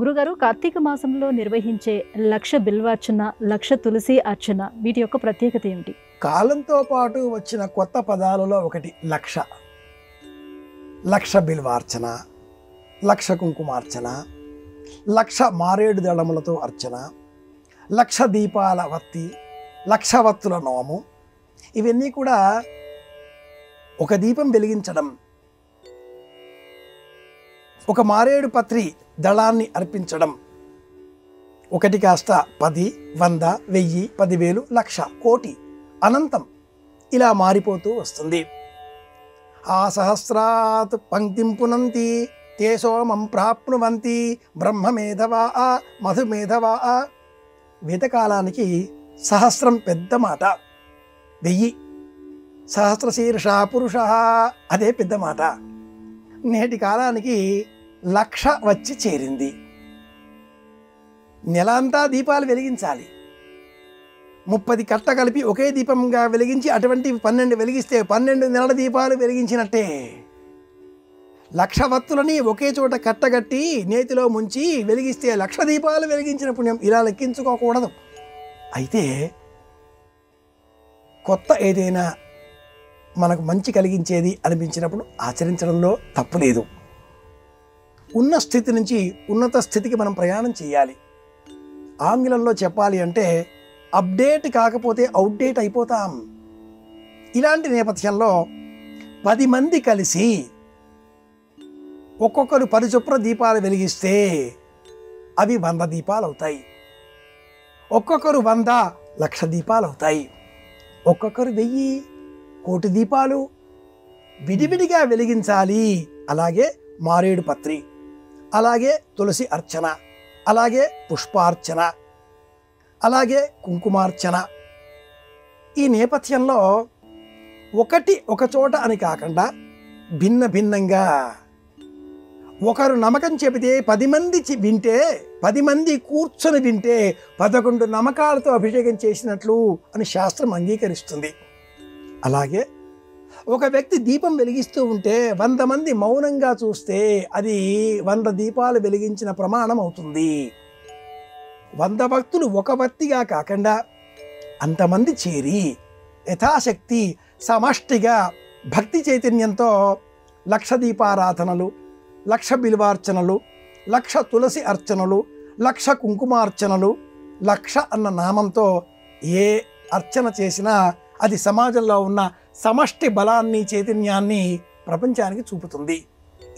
గురుగారు, కార్తీక మాసంలో నిర్వహించే లక్ష బిల్వార్చన, లక్ష తులసి అర్చన వీటి యొక్క ప్రత్యేకత ఏమిటి? కాలంతో పాటు వచ్చిన కొత్త పదాలలో ఒకటి లక్ష. లక్ష బిల్వార్చన, లక్ష కుంకుమార్చన, లక్ష మారేడు దళములతో అర్చన, లక్ష దీపాల వత్తి, లక్ష వత్తుల నోము, ఇవన్నీ కూడా ఒక దీపం వెలిగించడం, ఒక మారేడు పత్రి దళాన్ని అర్పించడం, ఒకటి కాస్త 10, 100, 1000, 10,000, లక్ష, కోటి, అనంతం ఇలా మారిపోతూ వస్తుంది. ఆ సహస్రాత్ పంక్తిం పునంతి తే సోమం ప్రాప్నువంతి బ్రహ్మమేధవా మధుమేధవా. వేదకాలానికి సహస్రం పెద్ద మాట, 1000 సహస్రశీర్ష పురుష అదే పెద్ద మాట. నేటి కాలానికి లక్ష వచ్చి చేరింది. నెల అంతా దీపాలు వెలిగించాలి. 30 కట్ట కలిపి ఒకే దీపంగా వెలిగించి అటువంటి 12 వెలిగిస్తే 12 నెలల దీపాలు వెలిగించినట్టే. లక్ష వత్తులని ఒకే చోట కట్టగట్టి నేతిలో ముంచి వెలిగిస్తే లక్ష దీపాలు వెలిగించిన పుణ్యం. ఇలా లెక్కించుకోకూడదు. అయితే కొత్త ఏదైనా మనకు మంచి కలిగించేది అనిపించినప్పుడు ఆచరించడంలో తప్పు లేదు. ఉన్న స్థితి నుంచి ఉన్నత స్థితికి మనం ప్రయాణం చేయాలి. ఆంగ్లంలో చెప్పాలి అంటే అప్డేట్ కాకపోతే అవుట్డేట్ అయిపోతాం. ఇలాంటి నేపథ్యంలో 10 మంది కలిసి ఒక్కొక్కరు 10 చొప్పున దీపాలు వెలిగిస్తే అవి 100 దీపాలు అవుతాయి. ఒక్కొక్కరు 100 లక్ష దీపాలు అవుతాయి. ఒక్కొక్కరు 1000 కోటి దీపాలు విడివిడిగా వెలిగించాలి. అలాగే మారేడు పత్రి, అలాగే తులసి అర్చన, అలాగే పుష్పార్చన, అలాగే కుంకుమార్చన. ఈ నేపథ్యంలో ఒకటి ఒక చోట అని కాకుండా భిన్న భిన్నంగా ఒకరు నమ్మకం చెబితే 10 మంది వింటే, 10 మంది కూర్చొని వింటే 11 నమ్మకాలతో అభిషేకం చేసినట్లు అని శాస్త్రం అంగీకరిస్తుంది. అలాగే ఒక వ్యక్తి దీపం వెలిగిస్తూ ఉంటే 100 మంది మౌనంగా చూస్తే అది 100 దీపాలు వెలిగించిన ప్రమాణం అవుతుంది. 100 భక్తులు ఒక భక్తిగా కాకుండా అంతమంది చేరి యథాశక్తి సమష్టిగా భక్తి చైతన్యంతో లక్ష దీపారాధనలు, లక్ష బిల్వార్చనలు, లక్ష తులసి అర్చనలు, లక్ష కుంకుమార్చనలు, లక్ష అన్న నామంతో ఏ అర్చన చేసినా అది సమాజంలో ఉన్న సమష్టి బలాన్ని, చైతన్యాన్ని ప్రపంచానికి చూపుతుంది.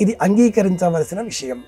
ఇది అంగీకరించవలసిన విషయం.